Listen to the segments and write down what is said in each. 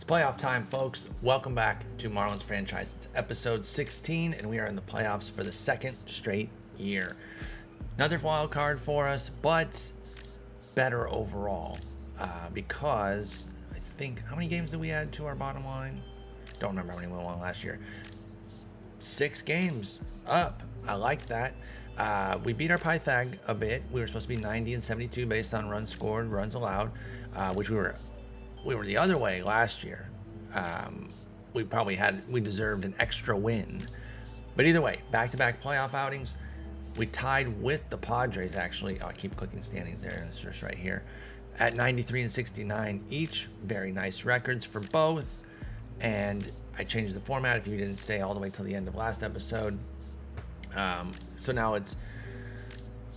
It's playoff time, folks. Welcome back to Marlins Franchise. It's episode 16, and we are in the playoffs for the second straight year. Another wild card for us, but better overall because I think, how many games did we add to our bottom line? Don't remember how many we won last year. 6 games up. I like that. We beat our Pythag a bit. We were supposed to be 90 and 72 based on runs scored, runs allowed, which we were the other way last year. We deserved an extra win. But either way, back-to-back playoff outings. We tied with the Padres, actually. Oh, I keep clicking standings there. It's just right here. At 93 and 69 each. Very nice records for both. And I changed the format if you didn't stay all the way till the end of last episode. So now it's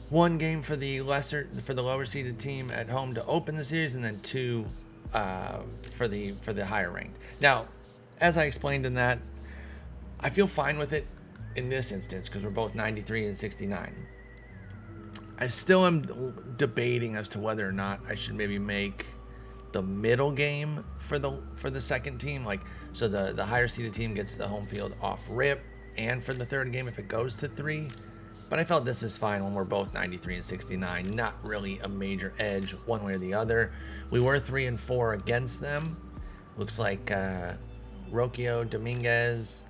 one game for the lower seeded team at home to open the series, and then 2 for the higher ranked. Now, as I explained in that, I feel fine with it in this instance because we're both 93 and 69. I still am debating as to whether or not I should maybe make the middle game for the second team, like so the higher seeded team gets the home field off rip, and for the third game if it goes to 3. But I felt this is fine when we're both 93 and 69. Not really a major edge one way or the other. We were 3 and 4 against them. Looks like Roquio, Dominguez,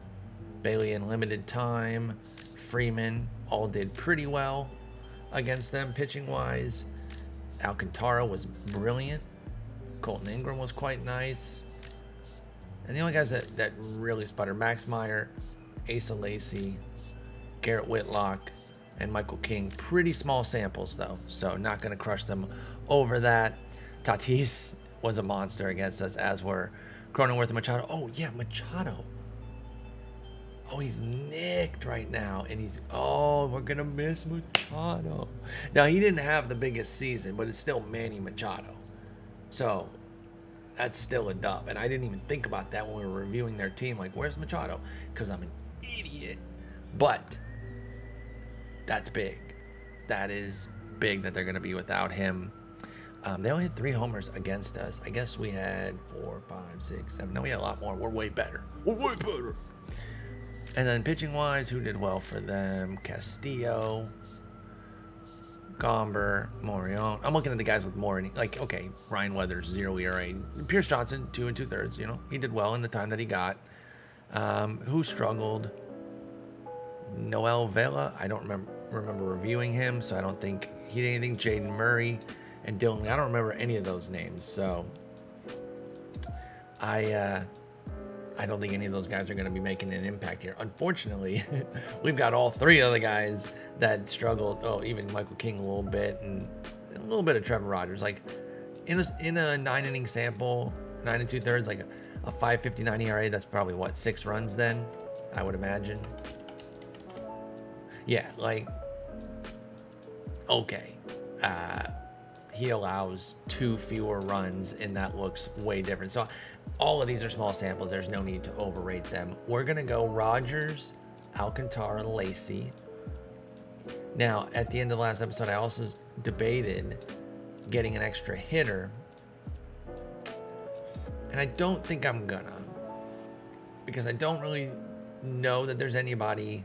Bailey in limited time, Freeman all did pretty well against them pitching wise. Alcantara was brilliant. Colton Ingram was quite nice. And the only guys that really sputtered, Max Meyer, Asa Lacy, Garrett Whitlock, and Michael King. Pretty small samples though, so not going to crush them over that. Tatis was a monster against us, as were Cronenworth and Machado. Oh yeah, Machado. Oh, he's nicked right now, and we're going to miss Machado. Now, he didn't have the biggest season, but it's still Manny Machado. So, that's still a dub. And I didn't even think about that when we were reviewing their team. Like, where's Machado? Because I'm an idiot. But that's big. That is big that they're going to be without him. They only had 3 homers against us. I guess we had 4, 5, 6, 7. No, we had a lot more. We're way better. And then pitching-wise, who did well for them? Castillo, Gomber, Morion. I'm looking at the guys with more. Like, okay, Ryan Weathers, 0 ERA. Pierce Johnson, 2 2/3. He did well in the time that he got. Who struggled? Noel Vela. I don't remember reviewing him, so I don't think he did anything. Jaden Murray and Dylan Lee. I don't remember any of those names, so I don't think any of those guys are going to be making an impact here. Unfortunately, we've got all 3 of the guys that struggled. Oh, even Michael King a little bit, and a little bit of Trevor Rogers. Like in a 9-inning sample, 9 2/3, like a 5.59 ERA. That's probably 6 runs then, I would imagine. Yeah, like okay. He allows 2 fewer runs, and that looks way different. So all of these are small samples. There's no need to overrate them. We're going to go Rogers, Alcantara, Lacy. Now, at the end of the last episode, I also debated getting an extra hitter. And I don't think I'm going to, because I don't really know that there's anybody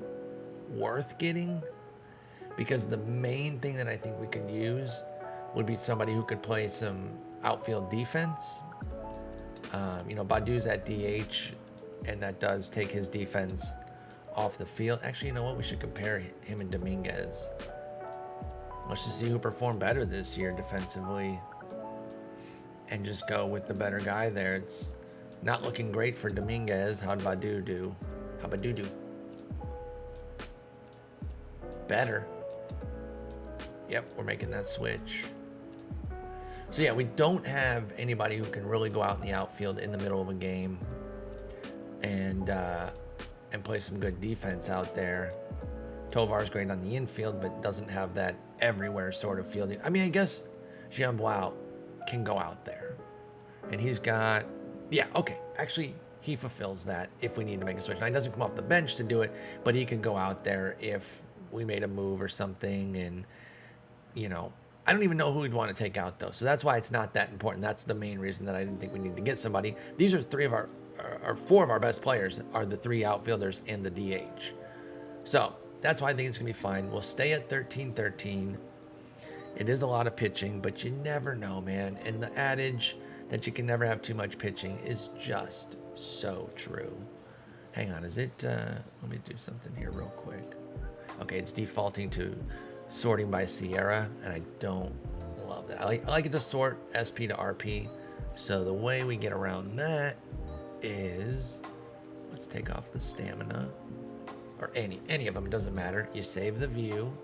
worth getting. Because the main thing that I think we could use would be somebody who could play some outfield defense. Badu's at DH, and that does take his defense off the field. Actually, you know what? We should compare him and Dominguez. Let's just see who performed better this year defensively and just go with the better guy there. It's not looking great for Dominguez. How'd Badu do? Better. Yep, we're making that switch. So yeah, we don't have anybody who can really go out in the outfield in the middle of a game and play some good defense out there. Tovar's great on the infield, but doesn't have that everywhere sort of fielding. I mean, I guess Giambois can go out there. And he's got, actually he fulfills that if we need to make a switch. Now, he doesn't come off the bench to do it, but he can go out there if we made a move or something and, I don't even know who we'd want to take out, though. So that's why it's not that important. That's the main reason that I didn't think we need to get somebody. These are four of our best players are the 3 outfielders and the DH. So that's why I think it's going to be fine. We'll stay at 13-13. It is a lot of pitching, but you never know, man. And the adage that you can never have too much pitching is just so true. Hang on, is it, let me do something here real quick. Okay, it's defaulting to sorting by Sierra, and I don't love that. I like it to sort SP to RP. So the way we get around that is, let's take off the stamina, or any of them, it doesn't matter. You save the view.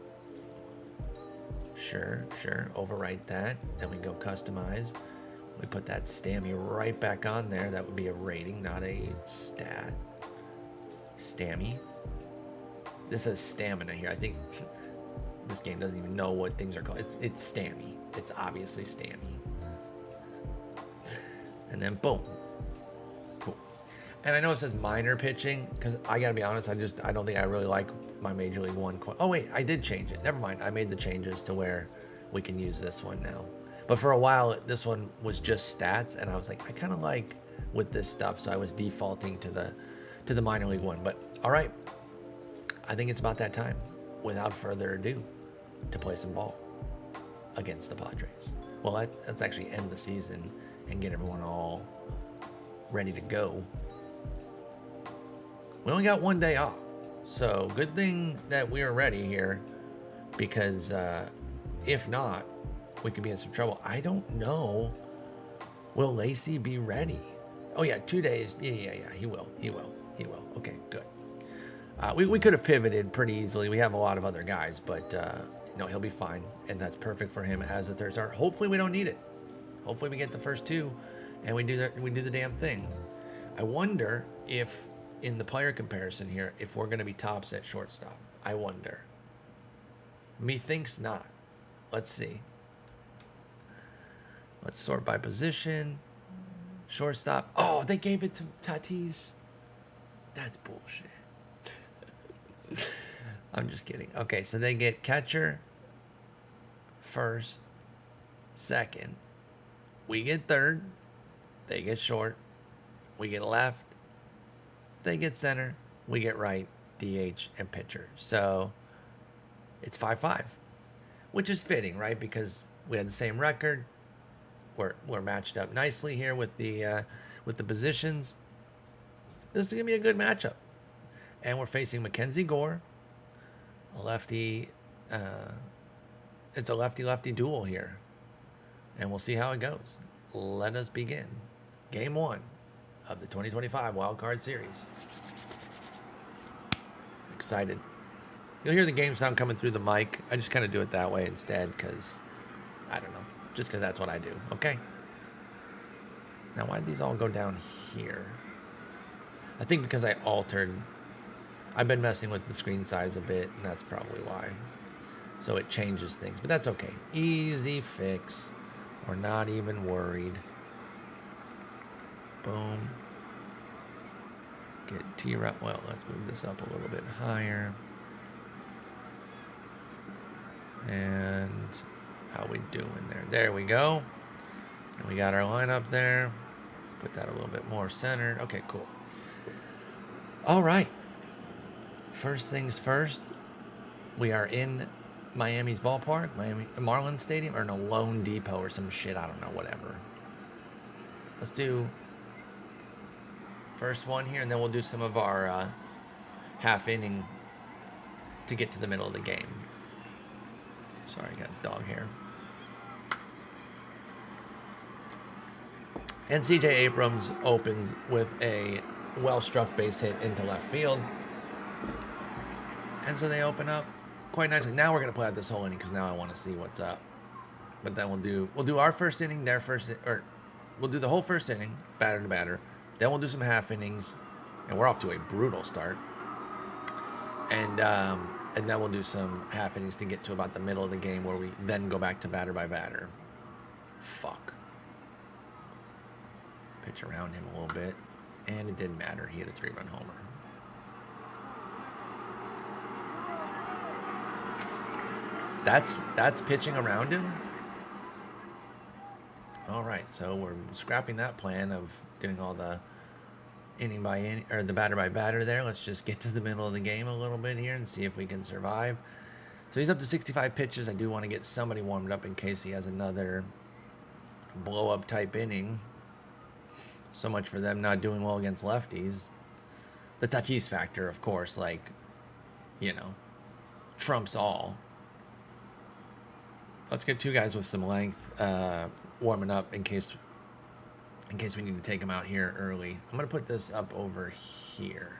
Sure, overwrite that. Then we go customize. We put that stammy right back on there. That would be a rating, not a stat. Stammy. This says stamina here. I think this game doesn't even know what things are called. It's stammy. It's obviously stammy. And then boom. Cool. And I know it says minor pitching, because I gotta be honest, I don't think I really like my Major League One. Oh wait, I did change it. Never mind. I made the changes to where we can use this one now. But for a while, this one was just stats, and I was like, I kind of like with this stuff, so I was defaulting to the minor league one. But all right, I think it's about that time, without further ado, to play some ball against the Padres. Well, let's actually end the season and get everyone all ready to go. We only got 1 day off, so good thing that we're ready here, because if not, we could be in some trouble. I don't know. Will Lacey be ready? Oh yeah, 2 days. Yeah. He will. Okay, good. We could have pivoted pretty easily. We have a lot of other guys, but no, he'll be fine, and that's perfect for him as a third starter. Hopefully, we don't need it. Hopefully, we get the first 2, and we do the damn thing. I wonder if in the player comparison here, if we're going to be tops at shortstop. I wonder. Methinks not. Let's see. Let's sort by position. Shortstop. Oh, they gave it to Tatis. That's bullshit. I'm just kidding. Okay, so they get catcher first, second. We get third. They get short. We get left. They get center. We get right, DH, and pitcher. So it's 5-5, which is fitting, right? Because we had the same record. We're matched up nicely here with the positions. This is gonna be a good matchup, and we're facing Mackenzie Gore, a lefty. It's a lefty-lefty duel here, and we'll see how it goes. Let us begin. Game 1 of the 2025 Wildcard Series. Excited. You'll hear the game sound coming through the mic. I just kind of do it that way instead, because I don't know. Just because that's what I do. Okay. Now, why did these all go down here? I think because I altered. I've been messing with the screen size a bit, and that's probably why. So it changes things, but that's okay. Easy fix. We're not even worried. Boom. Get T-Rep. Well, let's move this up a little bit higher. And how we doing there? There we go. And we got our lineup there. Put that a little bit more centered. Okay, cool. All right. First things first. We are in Miami's ballpark, Miami Marlins Stadium, or no, Lone Depot or some shit. I don't know, whatever. Let's do first one here, and then we'll do some of our half inning to get to the middle of the game. Sorry, I got dog hair. And CJ Abrams opens with a well-struck base hit into left field. And so they open up quite nicely. Now we're going to play out this whole inning because now I want to see what's up. But then we'll do our first inning, their first, or we'll do the whole first inning, batter to batter. Then we'll do some half innings, and we're off to a brutal start. And then we'll do some half innings to get to about the middle of the game where we then go back to batter by batter. Fuck. Pitch around him a little bit, and it didn't matter. He hit a 3-run homer. That's pitching around him? All right, so we're scrapping that plan of doing all the inning by inning, or the batter by batter there. Let's just get to the middle of the game a little bit here and see if we can survive. So he's up to 65 pitches. I do want to get somebody warmed up in case he has another blow-up type inning. So much for them not doing well against lefties. The Tatis factor, of course, like, you know, trumps all. Let's get two guys with some length warming up in case we need to take them out here early. I'm going to put this up over here.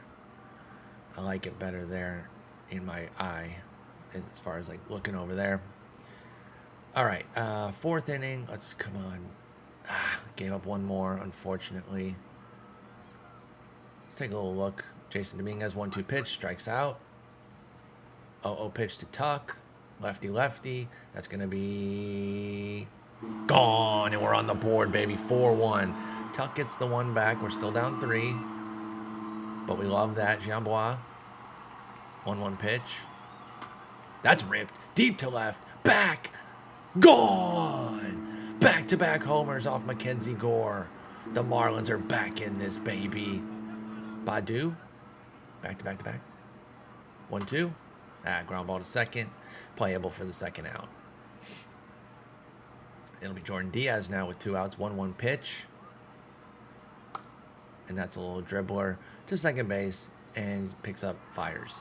I like it better there in my eye as far as like looking over there. All right, fourth inning. Let's come on. Gave up one more, unfortunately. Let's take a little look. Jason Dominguez, 1-2 pitch, strikes out. 0-0 pitch to Tuck. Lefty, lefty. That's going to be gone, and we're on the board, baby. 4-1. Tuck gets the one back. We're still down 3, but we love that. Giambois, 1-1 pitch. That's ripped. Deep to left. Back. Gone. Back-to-back homers off Mackenzie Gore. The Marlins are back in this, baby. Badu. Back-to-back-to-back. 1-2. Ground ball to second. Playable for the second out. It'll be Jordan Diaz now with 2 outs. 1-1 pitch. And that's a little dribbler to second base. And he picks up, fires.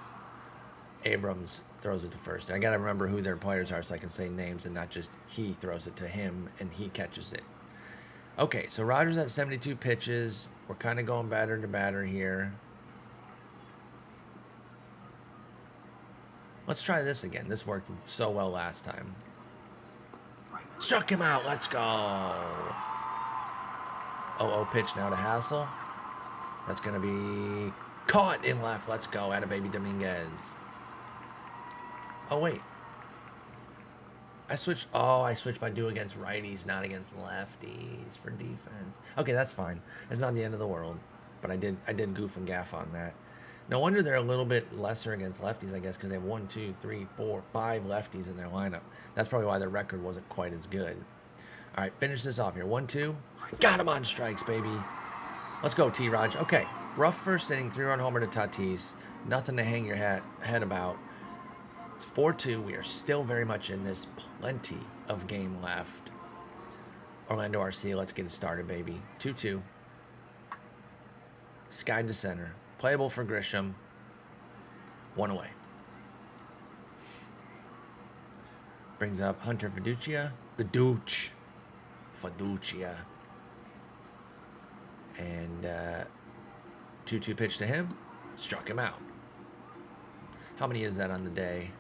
Abrams throws it to first. I got to remember who their players are so I can say names and not just he throws it to him and he catches it. Okay, so Rogers at 72 pitches. We're kind of going batter to batter here. Let's try this again. This worked so well last time. Struck him out. Let's go. 0-0 pitch now to Hassel. That's going to be caught in left. Let's go. Atta baby Dominguez. Oh, wait. I switched my do against righties, not against lefties for defense. Okay, that's fine. It's not the end of the world. But I did goof and gaff on that. No wonder they're a little bit lesser against lefties, I guess, because they have 1, 2, 3, 4, 5 lefties in their lineup. That's probably why their record wasn't quite as good. All right, finish this off here. 1-2. Got him on strikes, baby. Let's go, T-Raj. Okay, rough first inning, 3-run homer to Tatis. Nothing to hang your head about. It's 4-2. We are still very much in this. Plenty of game left. Orlando RC, let's get it started, baby. 2-2. Skied to center. Playable for Grisham. 1 away. Brings up Hunter Fiducia. The Dooch. Fiducia. And 2-2 pitch to him. Struck him out. How many is that on the day?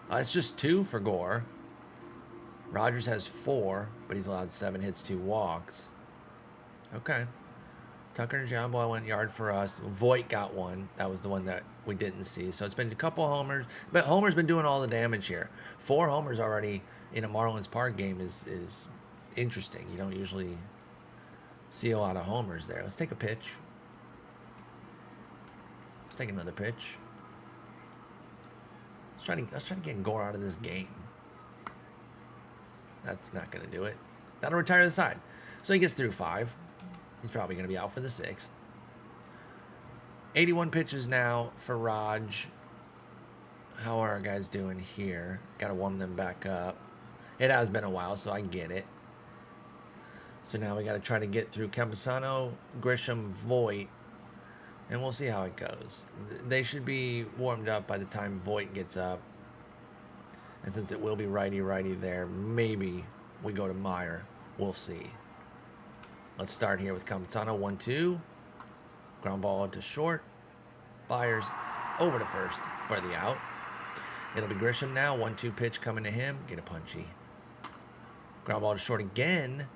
It's just 2 for Gore. Rogers has 4, but he's allowed 7 hits, 2 walks. Okay. Tucker and Giambois went yard for us. Voit got 1. That was the one that we didn't see. So it's been a couple homers. But Homer's been doing all the damage here. 4 homers already in a Marlins Park game is interesting. You don't usually see a lot of homers there. Let's take a pitch. Let's take another pitch. Let's try to get Gore out of this game. That's not going to do it. That'll retire the side. So he gets through 5. He's probably going to be out for the 6th. 81 pitches now for Raj. How are our guys doing here? Got to warm them back up. It has been a while, so I get it. So now we got to try to get through Campusano, Grisham, Voit, and we'll see how it goes. They should be warmed up by the time Voit gets up. And since it will be righty-righty there, maybe we go to Meyer. We'll see. Let's start here with Campusano. 1-2. Ground ball to short. Fires over to first for the out. It'll be Grisham now. 1-2 pitch coming to him. Get a punchy. Ground ball to short again.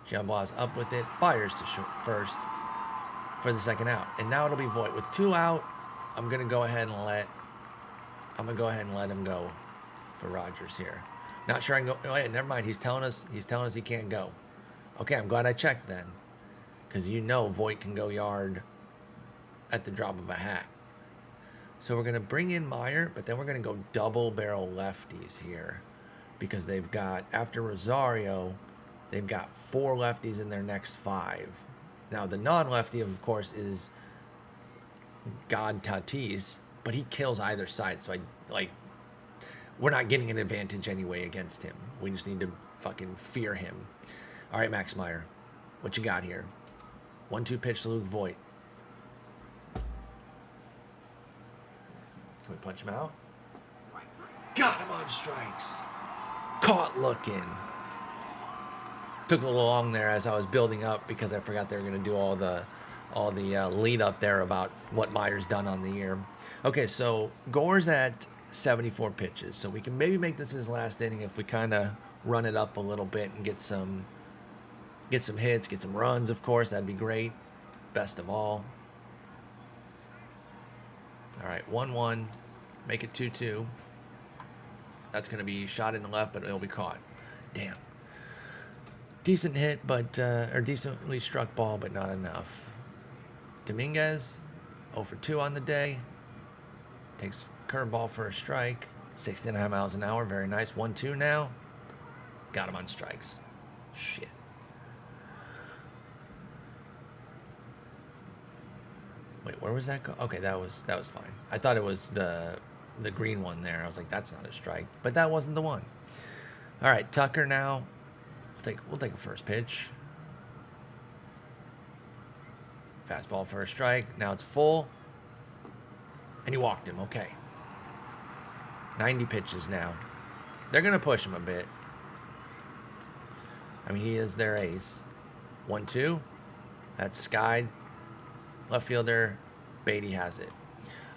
Giambois up with it. Fires to short first for the second out. And now it'll be Voit. With 2 out, I'm going to go ahead and let him go for Rogers here. Not sure I can go. Oh, yeah, never mind. He's telling us he can't go. Okay, I'm glad I checked then. Because you know Voit can go yard at the drop of a hat. So we're going to bring in Meyer, but then we're going to go double barrel lefties here. because they've got, after Rosario, they've got 4 lefties in their next 5. Now, the non-lefty, of course, is God Tatis, but he kills either side. So, we're not getting an advantage anyway against him. We just need to fucking fear him. All right, Max Meyer, what you got here? 1-2 pitch to Luke Voit. Can we punch him out? Got him on strikes. Caught looking. Took a little long there as I was building up because I forgot they were going to do all the lead up there about what Meyer's done on the year. Okay, so Gore's at 74 pitches, so we can maybe make this his last inning if we kind of run it up a little bit and get some hits, get some runs. Of course, that'd be great. Best of all. All right, 1-1, make it 2-2. That's going to be shot in the left, but it'll be caught. Damn. Decent hit, but or decently struck ball, but not enough. Dominguez, 0 for 2 on the day. Takes curveball for a strike. 60.5 miles an hour, very nice. 1-2 now. Got him on strikes. Shit. Wait, where was that go? Okay, that was fine. I thought it was the green one there. I was like, that's not a strike, but that wasn't the one. All right, Tucker now. We'll take a first pitch. Fastball for a strike. Now it's full, and he walked him. Okay. 90 pitches now. They're gonna push him a bit. I mean, he is their ace. 1-2. That's skied. Left fielder, Beatty has it.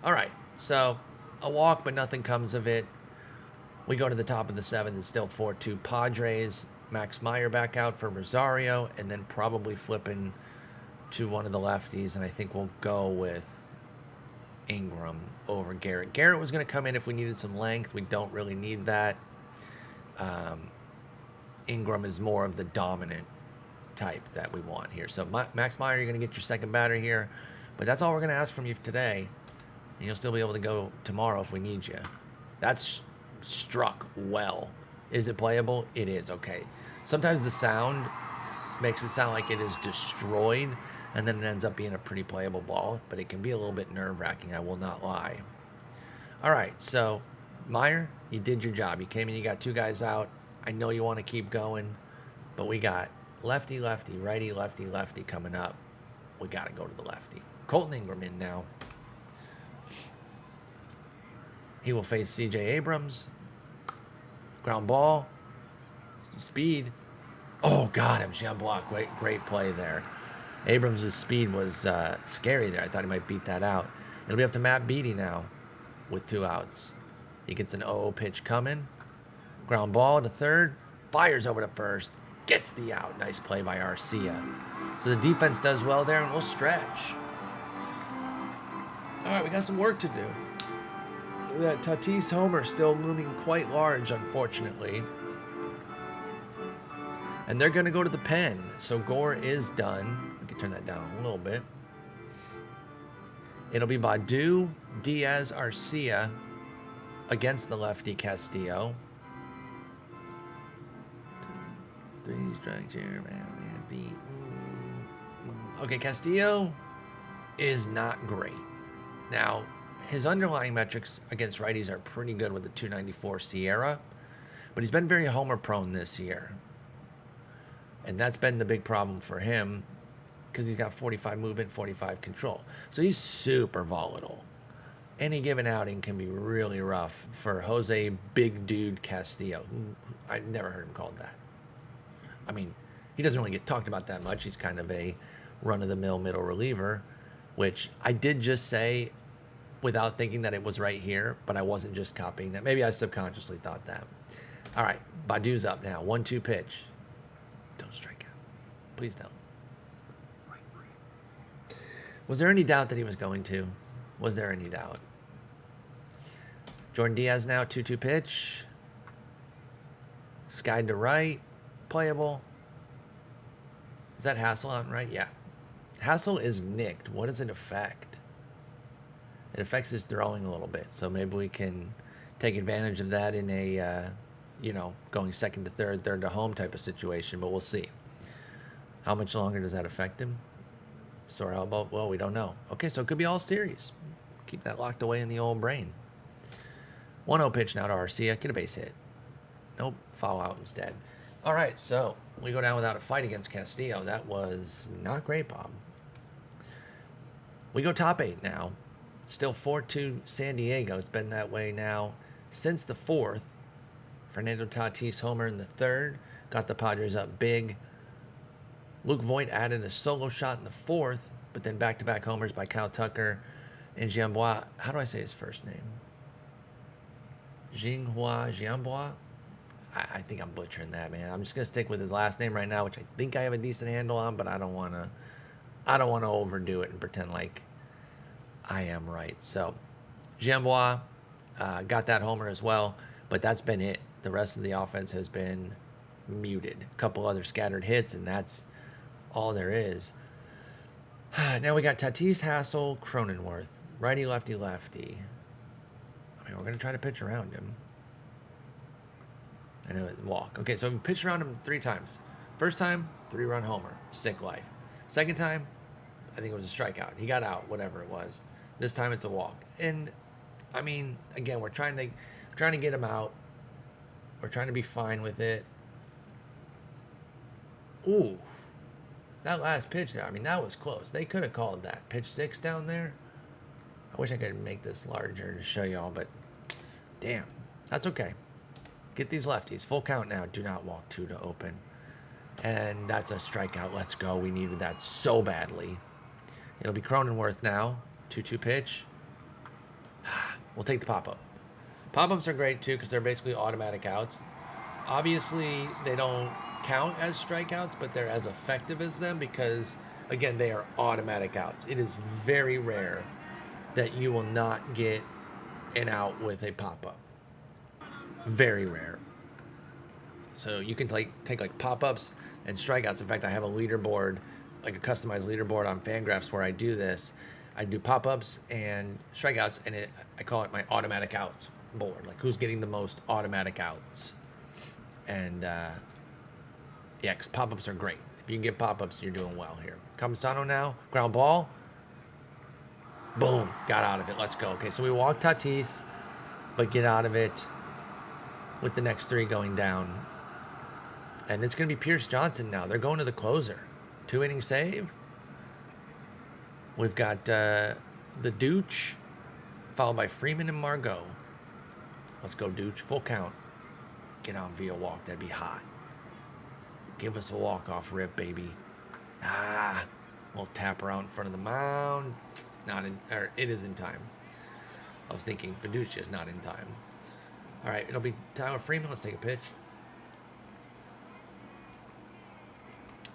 All right, so a walk, but nothing comes of it. We go to the top of the 7th. It's still 4-2 Padres. Max Meyer back out for Rosario, and then probably flipping to one of the lefties, and I think we'll go with Ingram over Garrett. Garrett was going to come in if we needed some length. We don't really need that. Ingram is more of the dominant type that we want here. So Max Meyer, you're going to get your second batter here, but that's all we're going to ask from you today, and you'll still be able to go tomorrow if we need you. That's struck well. Is it playable? It is. Okay. Sometimes the sound makes it sound like it is destroyed, and then it ends up being a pretty playable ball, but it can be a little bit nerve-wracking, I will not lie. All right, so Meyer, you did your job. You came in, you got 2 guys out. I know you want to keep going, but we got lefty, lefty, righty, lefty, lefty coming up. We got to go to the lefty. Colton Ingram in now. He will face C.J. Abrams. Ground ball. Speed. Oh, got him. Jam block. Great play there. Abrams' speed was scary there. I thought he might beat that out. It'll be up to Matt Beatty now with 2 outs. He gets an 0-0 pitch coming. Ground ball to third. Fires over to first. Gets the out. Nice play by Arcia. So the defense does well there, and we'll stretch. All right, we got some work to do. That Tatis homer still looming quite large, unfortunately. And they're going to go to the pen. So Gore is done. We can turn that down a little bit. It'll be Badu, Diaz, Arcia against the lefty Castillo. 3 strikes here, man. Okay, Castillo is not great. Now, his underlying metrics against righties are pretty good with the 294 Sierra, but he's been very homer prone this year. And that's been the big problem for him because he's got 45 movement, 45 control. So he's super volatile. Any given outing can be really rough for Jose Big Dude Castillo. I never heard him called that. I mean, he doesn't really get talked about that much. He's kind of a run-of-the-mill middle reliever, which I did just say without thinking that it was right here, but I wasn't just copying that. Maybe I subconsciously thought that. All right, Badu's up now. 1-2 pitch. Don't strike out. Please don't. Was there any doubt that he was going to? Was there any doubt? Jordan Diaz now, 2-2 pitch. Skied to right. Playable. Is that Hassel on right? Yeah. Hassel is nicked. What does it affect? It affects his throwing a little bit, so maybe we can take advantage of that in a you know, going second to third, third to home type of situation, but we'll see. How much longer does that affect him? Sore elbow? Well, we don't know. Okay, so it could be all series. Keep that locked away in the old brain. 1-0 pitch now to Arcia. Get a base hit. Nope, foul out instead. All right, so we go down without a fight against Castillo. That was not great, Bob. We go top 8 now. Still 4-2 San Diego. It's been that way now since the 4th. Fernando Tatis homer in the 3rd. Got the Padres up big. Luke Voit added a solo shot in the 4th, but then back-to-back homers by Kyle Tucker and Giambois. How do I say his first name? Giambois? I think I'm butchering that, man. I'm just gonna stick with his last name right now, which I think I have a decent handle on, but I don't wanna overdo it and pretend like I am right. So Giambois got that homer as well, but that's been it. The rest of the offense has been muted. A couple other scattered hits, and that's all there is. Now we got Tatis, Hassel, Cronenworth, righty, lefty, lefty. I mean, we're gonna try to pitch around him. I know it walk. Okay, so we pitched around him 3 times. First time, 3-run homer, sick life. Second time, I think it was a strikeout. He got out, whatever it was. This time it's a walk. And I mean, again, we're trying to get him out. We're trying to be fine with it. Ooh, that last pitch there. I mean, that was close. They could have called that pitch 6 down there. I wish I could make this larger to show y'all, but damn, that's okay. Get these lefties. Full count now. Do not walk 2 to open. And that's a strikeout. Let's go. We needed that so badly. It'll be Cronenworth now. 2-2 pitch. We'll take the pop-up. Pop-ups are great, too, because they're basically automatic outs. Obviously, they don't count as strikeouts, but they're as effective as them because, again, they are automatic outs. It is very rare that you will not get an out with a pop-up. Very rare. So you can take like pop-ups and strikeouts. In fact, I have a leaderboard, like a customized leaderboard on Fangraphs where I do this. I do pop-ups and strikeouts, and I call it my automatic outs board. Like who's getting the most automatic outs. And yeah, because pop-ups are great. If you can get pop-ups, you're doing well here. Campusano now, ground ball. Boom, got out of it. Let's go. Okay, so we walk Tatis, but get out of it with the next 3 going down. And it's going to be Pierce Johnson now. They're going to the closer. 2-inning save. We've got the Dooch, followed by Freeman and Margot. Let's go, Dooch. Full count. Get on via walk. That'd be hot. Give us a walk-off rip, baby. We'll tap her out in front of the mound. It is in time. I was thinking Fiducia is not in time. All right, it'll be Tyler Freeman. Let's take a pitch.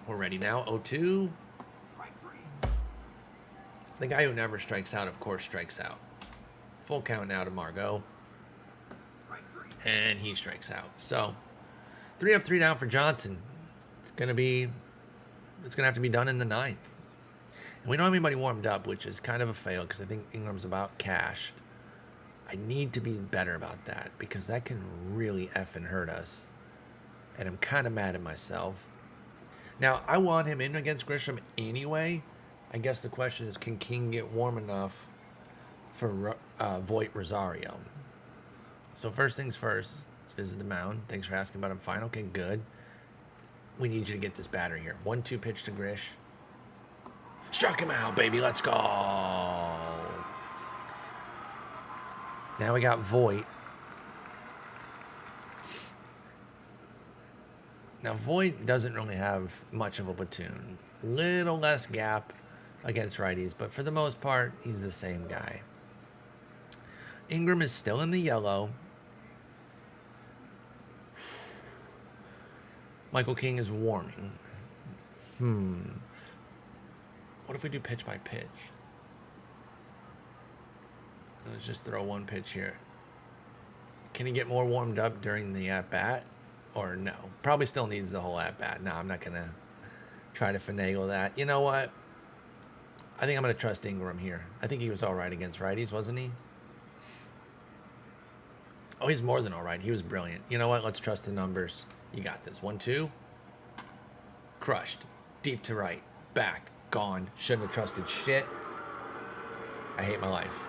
We're ready now. 0-2. The guy who never strikes out, of course, strikes out. Full count now to Margot. And he strikes out. So, 3 up, 3 down for Johnson. It's going to have to be done in the 9th. And we don't have anybody warmed up, which is kind of a fail because I think Ingram's about cashed. I need to be better about that because that can really effing hurt us. And I'm kind of mad at myself. Now, I want him in against Grisham anyway. I guess the question is, can King get warm enough for Voit Rosario? So first things first, let's visit the mound. Thanks for asking, but I'm fine. Okay, good. We need you to get this batter here. 1-2 pitch to Grish. Struck him out, baby. Let's go. Now we got Voit. Now, Voit doesn't really have much of a platoon. Little less gap against righties, but for the most part, he's the same guy. Ingram is still in the yellow. Michael King is warming. What if we do pitch by pitch? Let's just throw 1 pitch here. Can he get more warmed up during the at-bat? Or no? Probably still needs the whole at-bat. No, I'm not going to try to finagle that. You know what? I think I'm going to trust Ingram here. I think he was all right against righties, wasn't he? Oh, he's more than all right. He was brilliant. You know what? Let's trust the numbers. You got this. 1-2. Crushed. Deep to right. Back. Gone. Shouldn't have trusted shit. I hate my life.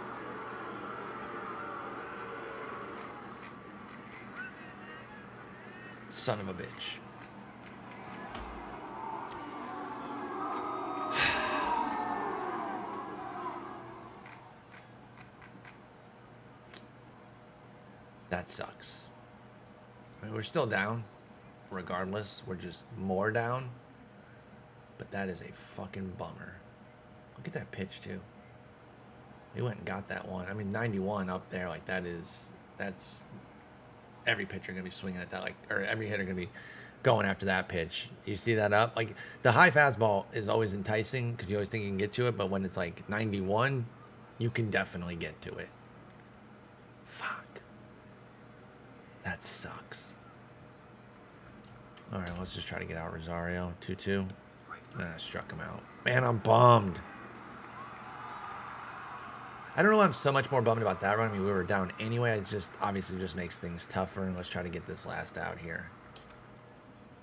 Son of a bitch. That sucks. I mean, we're still down. Regardless, we're just more down. But that is a fucking bummer. Look at that pitch, too. He went and got that one. I mean, 91 up there, like, that's every pitcher going to be swinging at that, like, or every hitter going to be going after that pitch. You see that up? Like, the high fastball is always enticing because you always think you can get to it, but when it's like 91, you can definitely get to it. Fuck. That sucks. All right, let's just try to get out Rosario. 2-2. Struck him out. Man, I'm bummed. I don't know why I'm so much more bummed about that run. I mean, we were down anyway. It just obviously just makes things tougher. And let's try to get this last out here.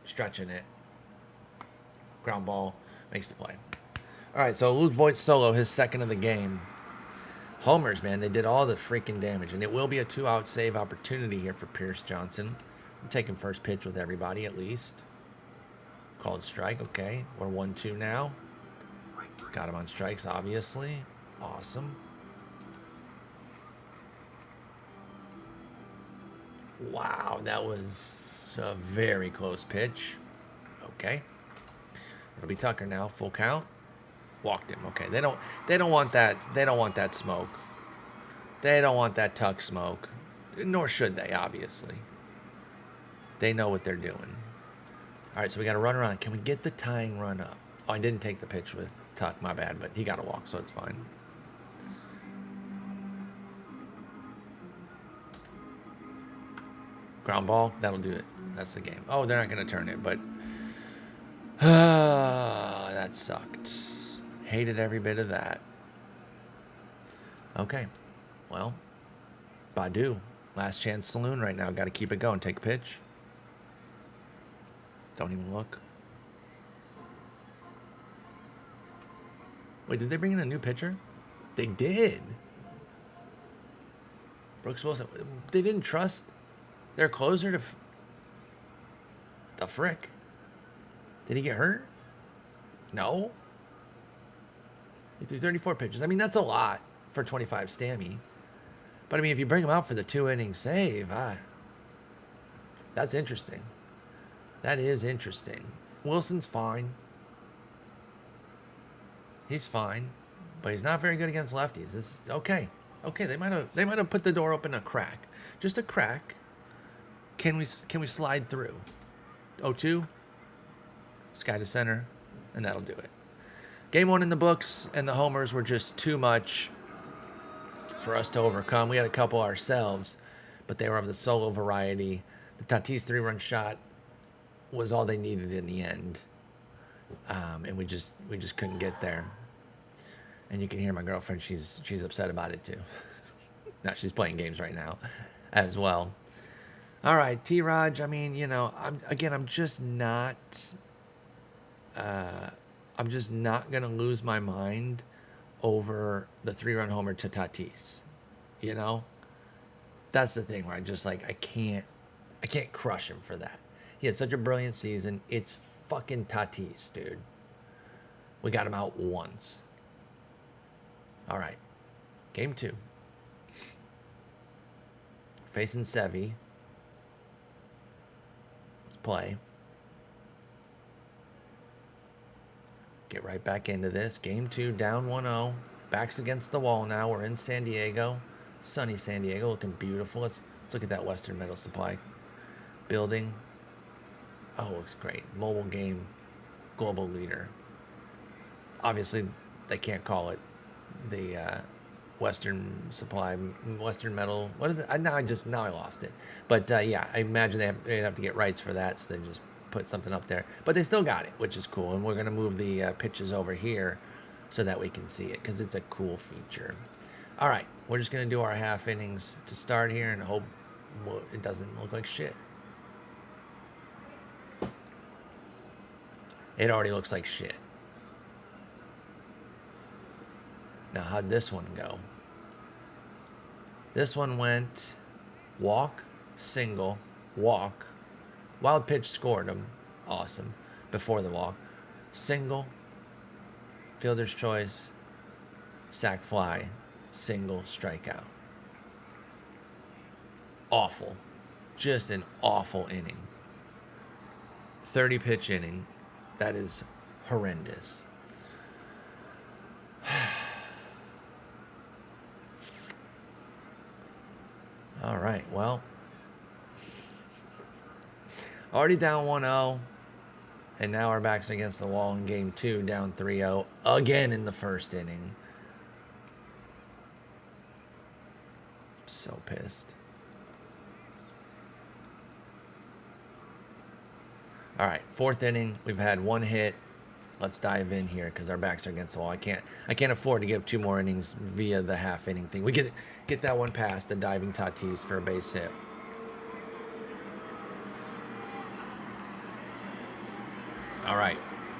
Stretching it. Ground ball. Makes the play. All right, so Luke Voigt solo, his second of the game. Homers, man, they did all the freaking damage. And it will be a 2-out save opportunity here for Pierce Johnson. I'm taking first pitch with everybody at least. Called strike, okay. We're 1-2 now. Got him on strikes, obviously. Awesome. Wow, that was a very close pitch. Okay. It'll be Tucker now, full count. Walked him. Okay. They don't want that. They don't want that smoke. They don't want that Tuck smoke. Nor should they, obviously. They know what they're doing. All right, so we got a run around. Can we get the tying run up? Oh, I didn't take the pitch with Tuck, my bad, but he got a walk, so it's fine. Ground ball, that'll do it. That's the game. Oh, they're not going to turn it, but that sucked. Hated every bit of that. Okay, well, Badu, last chance saloon right now. Got to keep it going. Take a pitch. Don't even look. Wait, did they bring in a new pitcher? They did. Brooks Wilson. They didn't trust their closer to the frick. Did he get hurt? No. He threw 34 pitches. I mean, that's a lot for 25 Stammy. But, I mean, if you bring him out for the 2-inning save, that's interesting. That is interesting. Wilson's fine. He's fine. But he's not very good against lefties. This is okay. Okay, they might have put the door open a crack. Just a crack. Can we slide through? 0-2. Sky to center. And that'll do it. Game 1 in the books, and the homers were just too much for us to overcome. We had a couple ourselves, but they were of the solo variety. The Tatis 3-run shot was all they needed in the end, and we just couldn't get there. And you can hear my girlfriend; she's upset about it too. Now she's playing games right now, as well. All right, T-Raj. I mean, you know, I'm just not gonna lose my mind over the 3-run homer to Tatis. You know, that's the thing where I just like I can't crush him for that. He had such a brilliant season. It's fucking Tatis, dude. We got him out once. All right. Game 2. Facing Sevy. Let's play. Get right back into this. Game 2, down 1-0. Backs against the wall now. We're in San Diego. Sunny San Diego, looking beautiful. Let's look at that Western Metal Supply building. Oh, looks great. Mobile game, global leader. Obviously, they can't call it the Western Metal. What is it? Now I lost it. But yeah, I imagine they'd have to get rights for that, so they just put something up there. But they still got it, which is cool. And we're gonna move the pitches over here so that we can see it because it's a cool feature. All right, we're just gonna do our half innings to start here and hope well, it doesn't look like shit. It already looks like shit. Now, how'd this one go? This one went walk, single, walk. Wild pitch scored him. Awesome. Before the walk. Single, fielder's choice, sac fly, single, strikeout. Awful. Just an awful inning. 30 pitch inning. That is horrendous. All right, well, already down 1-0, and now our back's against the wall in game 2, down 3-0, again in the first inning. I'm so pissed. All right, fourth inning, we've had one hit. Let's dive in here because our backs are against the wall. I can't afford to give 2 more innings via the half inning thing. We get that one past a diving Tatis for a base hit. All right,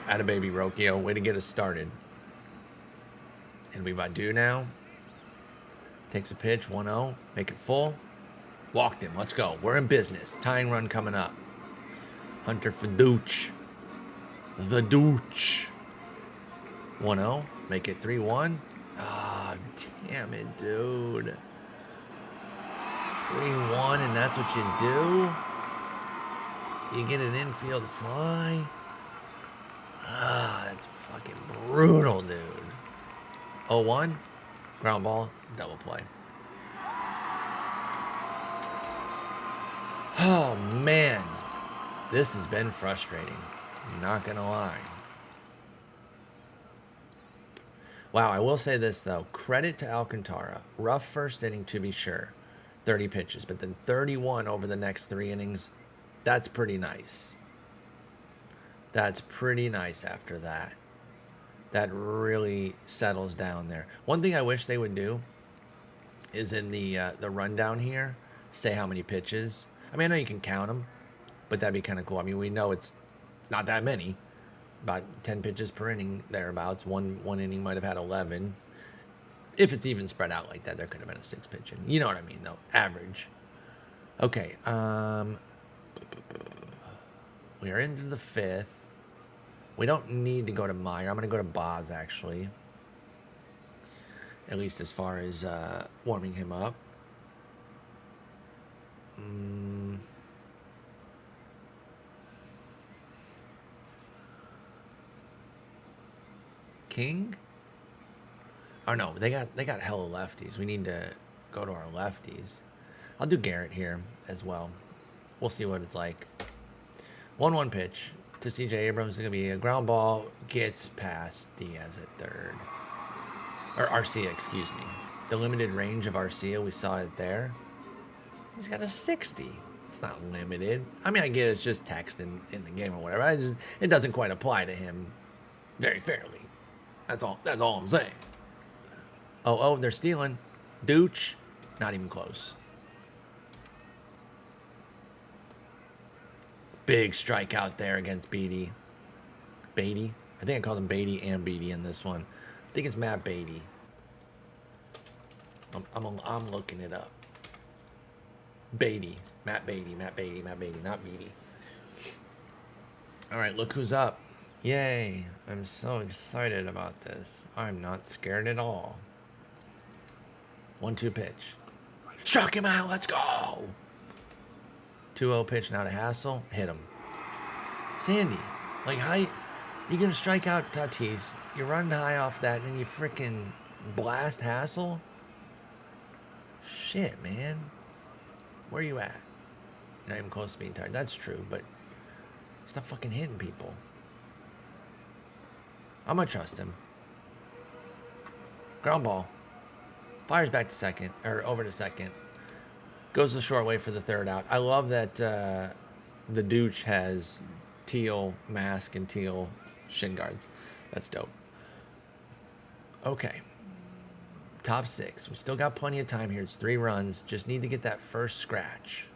atta baby Rocchio, way to get us started. And we about due now. Takes a pitch, 1-0, make it full. Walked him. Let's go. We're in business. Tying run coming up. Hunter for Dooch. The Dooch. 1-0. Make it 3-1. Ah, oh, damn it, dude. 3-1, and that's what you do? You get an infield fly? Ah, that's fucking brutal, dude. 0-1. Ground ball. Double play. Oh, man. This has been frustrating. Not gonna lie. Wow, I will say this, though. Credit to Alcantara. Rough first inning, to be sure. 30 pitches. But then 31 over the next 3 innings. That's pretty nice. That's pretty nice after that. That really settles down there. One thing I wish they would do is in the rundown here, say how many pitches. I mean, I know you can count them, but that'd be kind of cool. I mean, we know it's not that many. About 10 pitches per inning, thereabouts. One inning might have had 11. If it's even spread out like that, there could have been a 6 pitch inning. You know what I mean, though. Average. Okay. We are into the 5th. We don't need to go to Meyer. I'm going to go to Boz, actually. At least as far as warming him up. King? Oh no, they got hella lefties. We need to go to our lefties. I'll do Garrett here as well. We'll see what it's like. 1-1 pitch to CJ Abrams. It's gonna be a ground ball. Gets past Diaz at third. Or Arcia, excuse me. The limited range of Arcia, we saw it there. He's got a 60. It's not limited. I mean, I get it's just text in the game or whatever. It doesn't quite apply to him very fairly. That's all I'm saying. Oh, they're stealing. Dooch, not even close. Big strikeout there against Beatty. Beatty? I think I called him Beatty and Beatty in this one. I think it's Matt Beatty. I'm looking it up. Beatty. Matt Beatty, not Beatty. All right, look who's up. Yay. I'm so excited about this. I'm not scared at all. 1-2 pitch. Struck him out. Let's go. 2-0 pitch now to Hassel. Hit him. Sandy, like, how you going to strike out Tatis? You're running high off that, and then you freaking blast Hassel? Shit, man. Where are you at? You're not even close to being tired. That's true, but stop fucking hitting people. I'm going to trust him. Ground ball. Fires back to second, or over to second. Goes the short way for the third out. I love that the Dooch has teal mask and teal shin guards. That's dope. Okay. top 6. We still got plenty of time here. It's 3 runs. Just need to get that first scratch.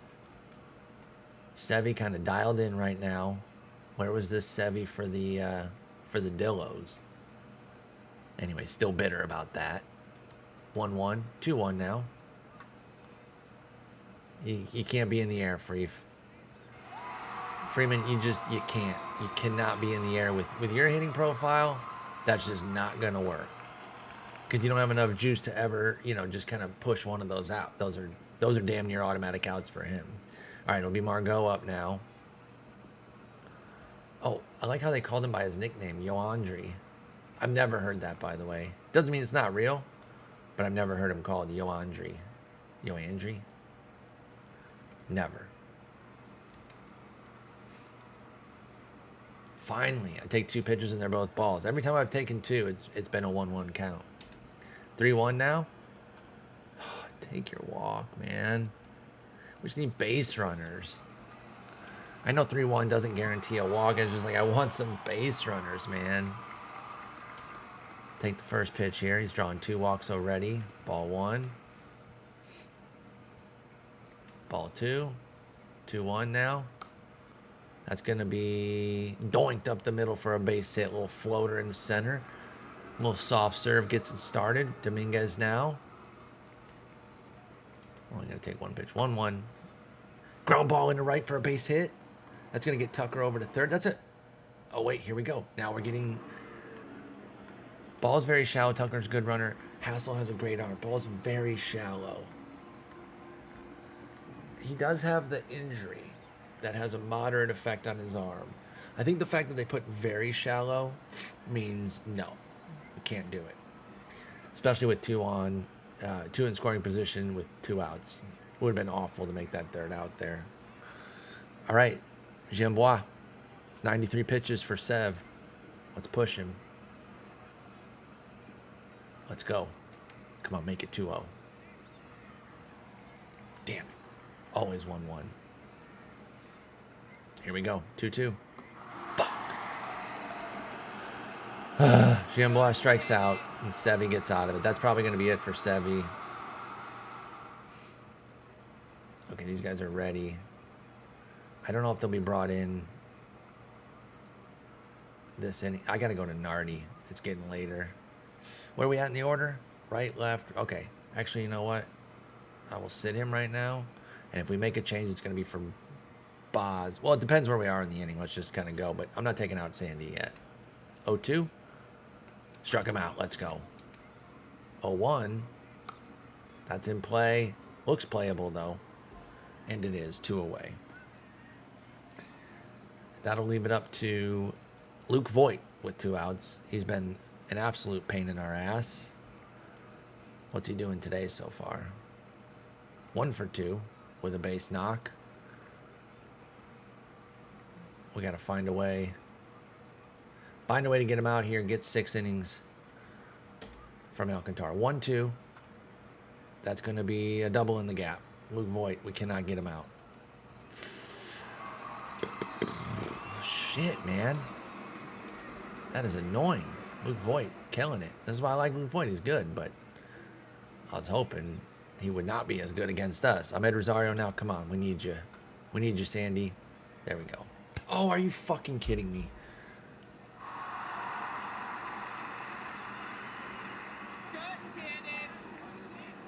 Sevy kind of dialed in right now. Where was this Sevy for the Dillos? Anyway, still bitter about that. 1-1, 2-1 now. You can't be in the air, Freeman, you can't. You cannot be in the air with your hitting profile. That's just not gonna work. Because you don't have enough juice to ever, just kind of push one of those out. Those are damn near automatic outs for him. All right, it'll be Margot up now. Oh, I like how they called him by his nickname, Yoandri. I've never heard that, by the way. Doesn't mean it's not real, but I've never heard him called Yoandri. Yoandri? Never. Finally, I take 2 pitches and they're both balls. Every time I've taken 2, it's been a 1-1 count. 3-1 now. Take your walk, man. We just need base runners. I know 3-1 doesn't guarantee a walk. It's just like, I want some base runners, man. Take the first pitch here. He's drawing 2 walks already. Ball 1. Ball 2. 2-1 now. That's going to be doinked up the middle for a base hit. Little floater in the center. Little soft serve gets it started. Dominguez now. Only going to take 1 pitch. 1-1. Ground ball into right for a base hit. That's going to get Tucker over to third. That's it. Oh, wait. Here we go. Now we're getting... Ball's very shallow. Tucker's a good runner. Hassel has a great arm. Ball's very shallow. He does have the injury that has a moderate effect on his arm. I think the fact that they put very shallow means no. We can't do it. Especially with 2 in scoring position with 2 outs. It would have been awful to make that third out there. All right. Jambois. It's 93 pitches for Sev. Let's push him. Let's go. Come on, make it 2-0. Damn it. Always 1-1. Here we go. 2-2. Fuck. Jambois strikes out, and Sevy gets out of it. That's probably going to be it for Sevy. Okay, these guys are ready. I don't know if they'll be brought in this inning. I got to go to Nardi. It's getting later. Where are we at in the order? Right, left? Okay. Actually, you know what? I will sit him right now. And if we make a change, it's going to be for Boz. Well, it depends where we are in the inning. Let's just kind of go. But I'm not taking out Sandy yet. 0-2. Struck him out. Let's go. 0-1. That's in play. Looks playable, though. And it is. 2 away. That'll leave it up to Luke Voigt with 2 outs. He's been an absolute pain in our ass. What's he doing today so far? 1 for 2 with a base knock. We got to find a way. Find a way to get him out here and get 6 innings from Alcantara. 1-2. That's going to be a double in the gap. Luke Voigt, we cannot get him out. Shit, man. That is annoying. Luke Voigt, killing it. This is why I like Luke Voigt. He's good, but I was hoping he would not be as good against us. Ahmed Rosario now. Come on. We need you. We need you, Sandy. There we go. Oh, are you fucking kidding me?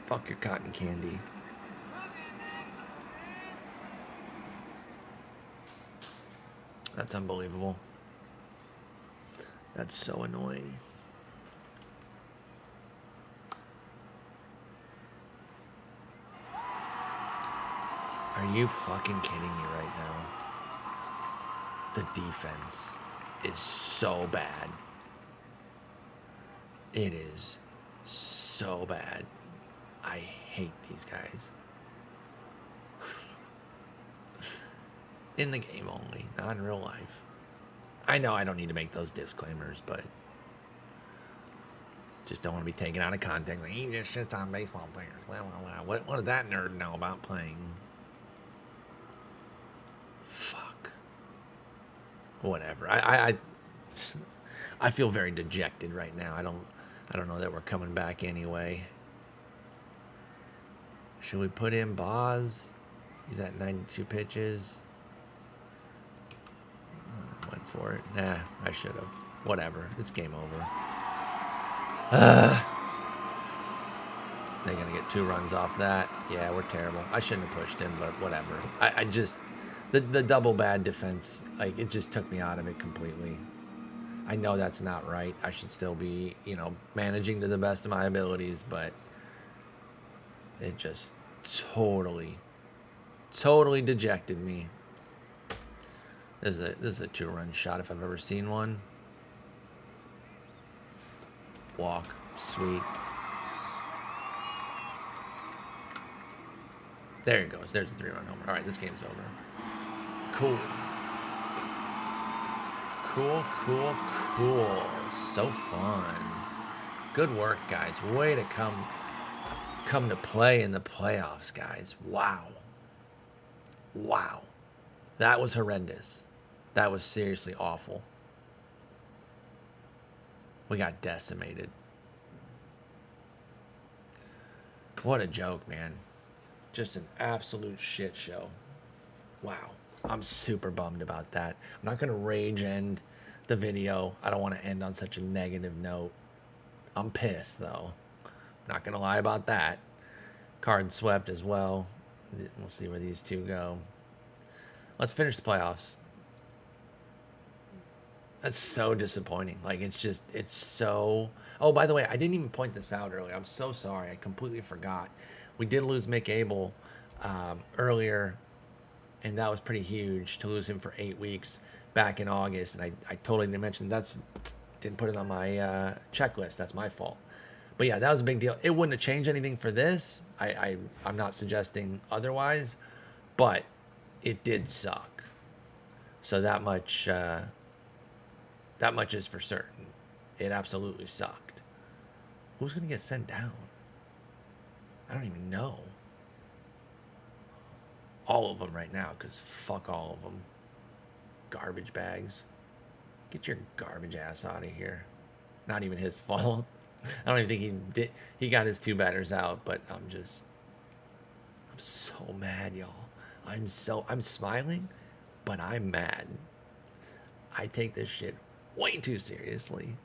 Fuck your cotton candy. That's unbelievable. That's so annoying. Are you fucking kidding me right now? The defense is so bad. It is so bad. I hate these guys. In the game only, not in real life. I know I don't need to make those disclaimers, but just don't want to be taken out of context. Like, he just shits on baseball players. Well. What does that nerd know about playing? Fuck. Whatever. I feel very dejected right now. I don't know that we're coming back anyway. Should we put in Boz? He's at 92 pitches. Went for it. Nah, I should have. Whatever. It's game over. They're going to get 2 runs off that. Yeah, we're terrible. I shouldn't have pushed him, but whatever. I just... The double bad defense, like, it just took me out of it completely. I know that's not right. I should still be, you know, managing to the best of my abilities, but it just totally dejected me. This is a 2-run shot if I've ever seen one. Walk. Sweet. There it goes. There's a 3-run homer. All right, this game's over. Cool. Cool. So fun. Good work, guys. Way to come to play in the playoffs, guys. Wow. That was horrendous. That was seriously awful. We got decimated. What a joke, man. Just an absolute shit show. Wow. I'm super bummed about that. I'm not going to rage end the video. I don't want to end on such a negative note. I'm pissed, though. Not going to lie about that. Card swept as well. We'll see where these two go. Let's finish the playoffs. That's so disappointing. Like, it's so... Oh, by the way, I didn't even point this out earlier. I'm so sorry. I completely forgot. We did lose Mick Abel earlier, and that was pretty huge to lose him for 8 weeks back in August. And I totally didn't mention didn't put it on my checklist. That's my fault. But yeah, that was a big deal. It wouldn't have changed anything for this. I'm not suggesting otherwise, but it did suck. So that much is for certain. It absolutely sucked. Who's going to get sent down? I don't even know. All of them right now, because fuck all of them. Garbage bags. Get your garbage ass out of here. Not even his fault. I don't even think he did. He got his 2 batters out, but I'm so mad, y'all. I'm smiling, but I'm mad. I take this shit way too seriously.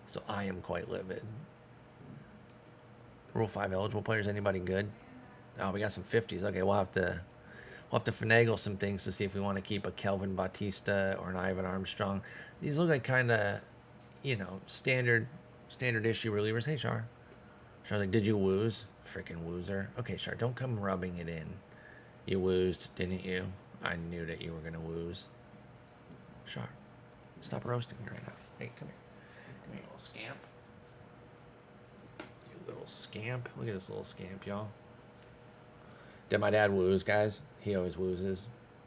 So I am quite livid. Rule 5 eligible players, anybody good? Oh, we got some 50s. Okay, we'll have to finagle some things to see if we want to keep a Kelvin Bautista or an Ivan Armstrong. These look like kind of, you know, standard issue relievers. Hey, Char. Char's like, did you wooze? Freaking woozer. Okay, Char, don't come rubbing it in. You woozed, didn't you? I knew that you were going to wooze. Char, stop roasting me right now. Hey, come here. Come here, you little scamp. You little scamp. Look at this little scamp, y'all. Did my dad wooze, guys? He always woozes.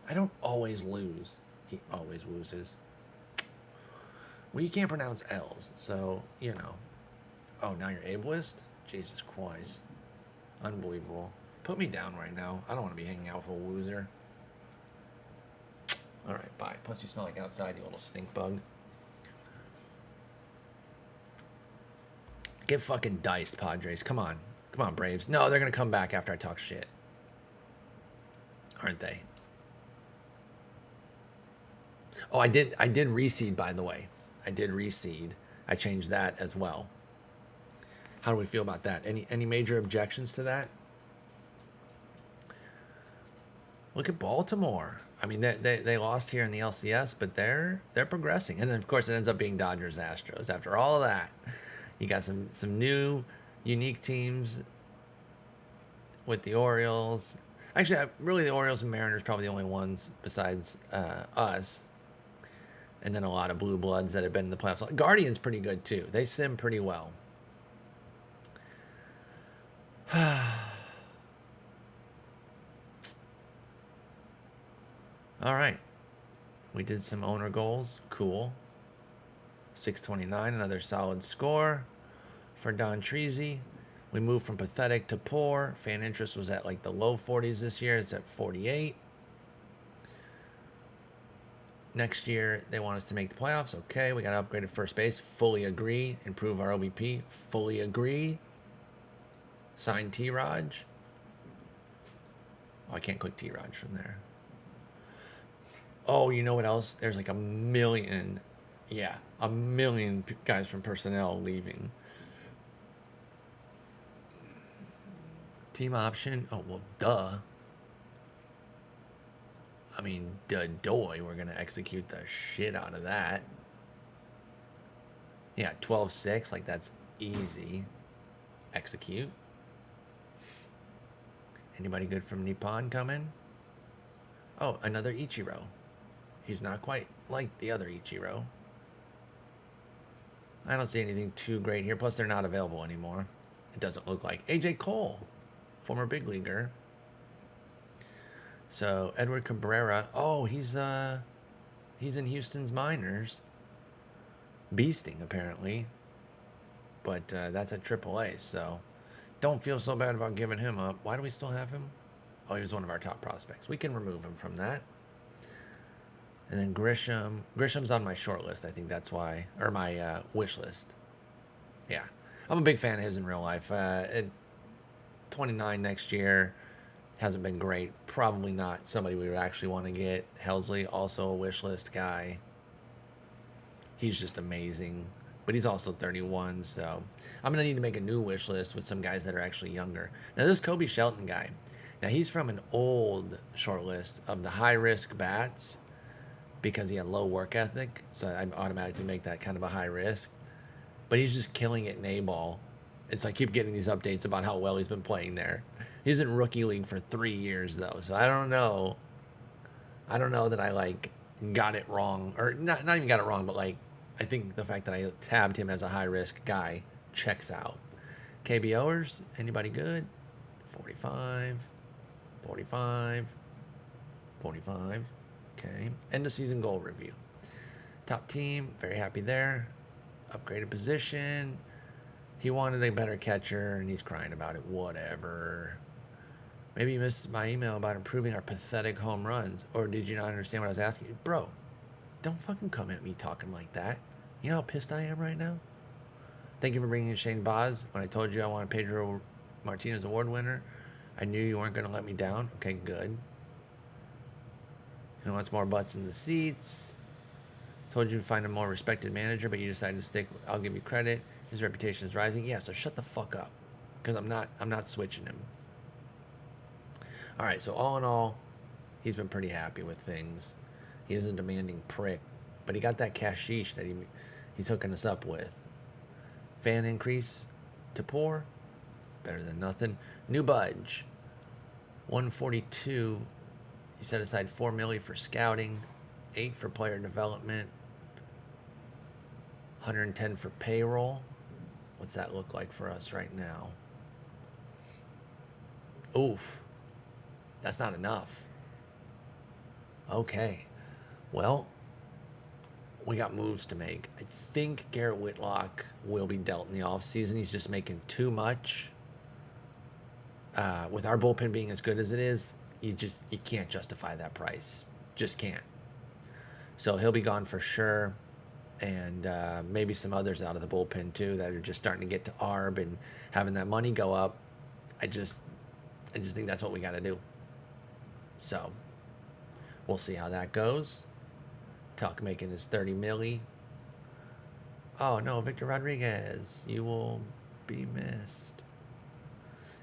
I don't always lose. He always woozes. Well, you can't pronounce L's, so, you know. Oh, now you're ableist? Jesus Christ. Unbelievable. Put me down right now. I don't want to be hanging out with a woozer. Alright, bye. Plus you smell like outside, you little stink bug. Get fucking diced, Padres. Come on. Come on, Braves. No, they're going to come back after I talk shit. Aren't they? Oh, I did reseed, by the way. I did reseed. I changed that as well. How do we feel about that? Any major objections to that? Look at Baltimore. I mean, they lost here in the LCS, but they're progressing. And then, of course, it ends up being Dodgers, Astros. After all of that, you got some new, unique teams with the Orioles. Actually, really, the Orioles and Mariners probably the only ones besides us. And then a lot of blue bloods that have been in the playoffs. Guardians pretty good, too. They sim pretty well. All right. We did some owner goals. Cool. 629, another solid score for Don Treasy. We moved from pathetic to poor. Fan interest was at like the low 40s this year. It's at 48. Next year, they want us to make the playoffs. Okay, we got to upgrade at first base. Fully agree. Improve our OBP. Fully agree. Sign T-Raj. I can't click T-Raj from there. Oh, you know what else? There's like a million guys from personnel leaving. Team option. Oh, well, duh. I mean, doy, we're going to execute the shit out of that. Yeah, 12-6, like that's easy. Execute. Anybody good from Nippon coming? Oh, another Ichiro. He's not quite like the other Ichiro. I don't see anything too great here. Plus, they're not available anymore. It doesn't look like. AJ Cole, former big leaguer. So Edward Cabrera. Oh, he's in Houston's minors. Beasting apparently, but that's at AAA. So don't feel so bad about giving him up. Why do we still have him? Oh, he was one of our top prospects. We can remove him from that. And then Grisham. Grisham's on my short list. I think that's why, or my wish list. Yeah, I'm a big fan of his in real life. At 29 next year, hasn't been great. Probably not somebody we would actually want to get. Helsley, also a wish list guy. He's just amazing, but he's also 31, so I'm going to need to make a new wish list with some guys that are actually younger. Now, this Kobe Shelton guy, now he's from an old short list of the high-risk bats because he had low work ethic, so I automatically make that kind of a high risk. But he's just killing it in A-ball, and so I keep getting these updates about how well he's been playing there. He's in Rookie League for 3 years, though, so I don't know that I, like, got it wrong, or not even got it wrong, but, like, I think the fact that I tabbed him as a high-risk guy checks out. KBOers, anybody good? 45, 45, 45. Okay. End of season goal review. Top team, very happy there. Upgraded position. He wanted a better catcher, and he's crying about it. Whatever. Maybe you missed my email about improving our pathetic home runs, or did you not understand what I was asking you? Bro, don't fucking come at me talking like that. You know how pissed I am right now? Thank you for bringing in Shane Boz. When I told you I wanted Pedro Martinez award winner, I knew you weren't going to let me down. Okay, good. He wants more butts in the seats. Told you to find a more respected manager, but you decided to stick. I'll give you credit. His reputation is rising. Yeah, so shut the fuck up, because I'm not switching him. All right, so all in all, he's been pretty happy with things. He is a demanding prick, but he got that cashish that he's hooking us up with. Fan increase to poor, better than nothing. New budge, 142. You set aside $4 million for scouting, 8 for player development, 110 for payroll. What's that look like for us right now? Oof, that's not enough. Okay, well, we got moves to make. I think Garrett Whitlock will be dealt in the offseason. He's just making too much. With our bullpen being as good as it is, you can't justify that price. Just can't. So he'll be gone for sure. And maybe some others out of the bullpen too that are just starting to get to ARB and having that money go up. I just think that's what we got to do. So we'll see how that goes. Tuck making his 30 milli. Oh no, Victor Rodriguez, you will be missed.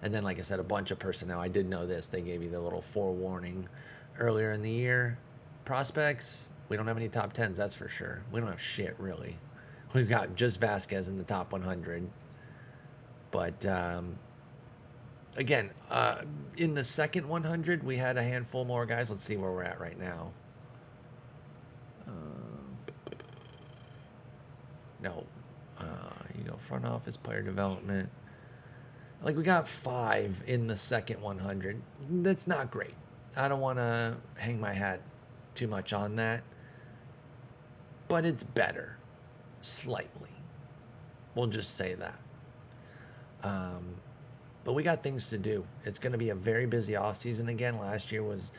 And then, like I said, a bunch of personnel. I did know this. They gave you the little forewarning earlier in the year. Prospects, we don't have any top 10s, that's for sure. We don't have shit, really. We've got just Vasquez in the top 100. But, again, in the second 100, we had a handful more guys. Let's see where we're at right now. Front office, player development. Like, we got 5 in the second 100. That's not great. I don't want to hang my hat too much on that. But it's better. Slightly. We'll just say that. But we got things to do. It's going to be a very busy offseason again. Last year was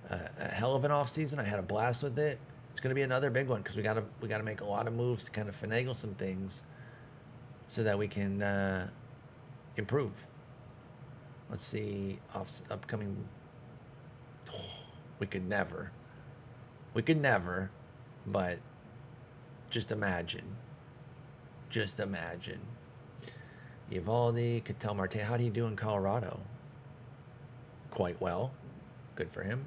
a hell of an offseason. I had a blast with it. It's going to be another big one because we got to make a lot of moves to kind of finagle some things so that we can improve. Let's see upcoming We could never. We could never, but just imagine. Just imagine. Evaldi, Ketel Marte. How do you do in Colorado? Quite well. Good for him.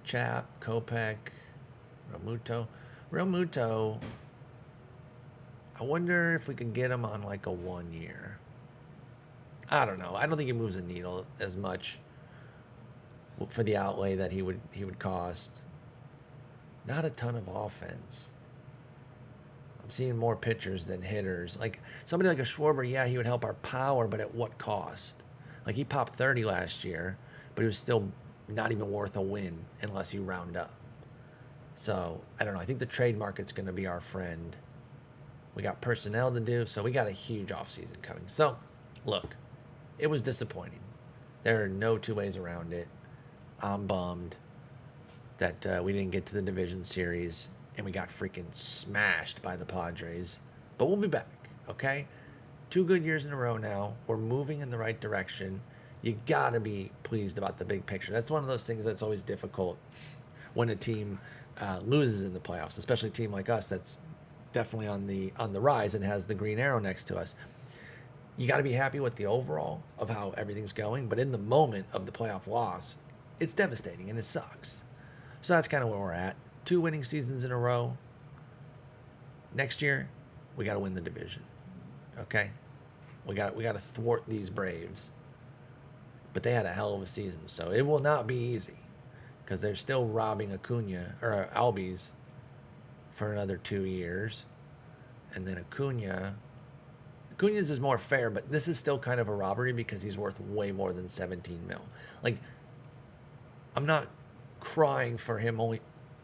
Chap, Kopech, Realmuto. Realmuto, I wonder if we could get him on like a 1 year. I don't know. I don't think he moves the needle as much for the outlay that he would cost. Not a ton of offense. I'm seeing more pitchers than hitters. Like somebody like a Schwarber, yeah, he would help our power, but at what cost? Like he popped 30 last year, but he was still not even worth a win unless you round up. So I don't know. I think the trade market's going to be our friend. We got personnel to do, so we got a huge offseason coming. So look, it was disappointing. There are no two ways around it. I'm bummed that we didn't get to the division series and we got freaking smashed by the Padres. But we'll be back, okay? 2 good years in a row now. We're moving in the right direction. You got to be pleased about the big picture. That's one of those things that's always difficult when a team loses in the playoffs, especially a team like us that's definitely on the rise and has the green arrow next to us. You got to be happy with the overall of how everything's going, but in the moment of the playoff loss, it's devastating and it sucks. So that's kind of where we're at. 2 winning seasons in a row. Next year, we got to win the division. Okay? We got to thwart these Braves. But they had a hell of a season, so it will not be easy because they're still robbing Acuna or Albies for another 2 years, and then Acuna's is more fair, but this is still kind of a robbery because he's worth way more than 17 mil. Like, I'm not crying for him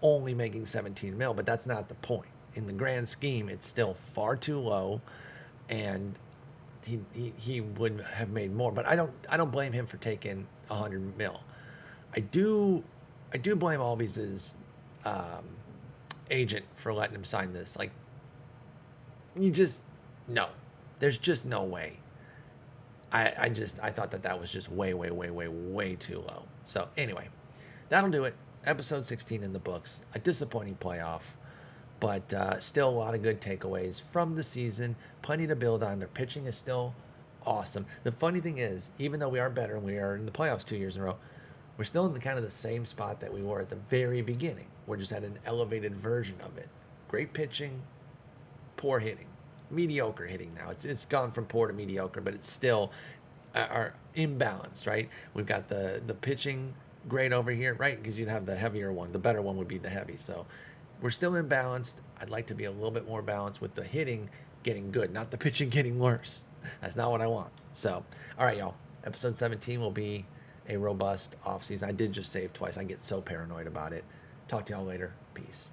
only making 17 mil, but that's not the point. In the grand scheme, it's still far too low, and he would have made more. But I don't blame him for taking 100 mil. I do blame Albies' agent for letting him sign this. Like, no. There's just no way. I thought that was just way too low. So anyway, that'll do it. Episode 16 in the books. A disappointing playoff, but still a lot of good takeaways from the season. Plenty to build on. Their pitching is still awesome. The funny thing is, even though we are better and we are in the playoffs 2 years in a row, we're still in the kind of the same spot that we were at the very beginning. We're just at an elevated version of it. Great pitching, poor hitting. Mediocre hitting now. It's gone from poor to mediocre, but it's still are imbalanced, right? We've got the pitching great over here, right? Because you'd have the heavier one. The better one would be the heavy. So we're still imbalanced. I'd like to be a little bit more balanced with the hitting getting good, not the pitching getting worse. That's not what I want. So, all right, y'all. Episode 17 will be a robust offseason. I did just save twice. I get so paranoid about it. Talk to y'all later. Peace.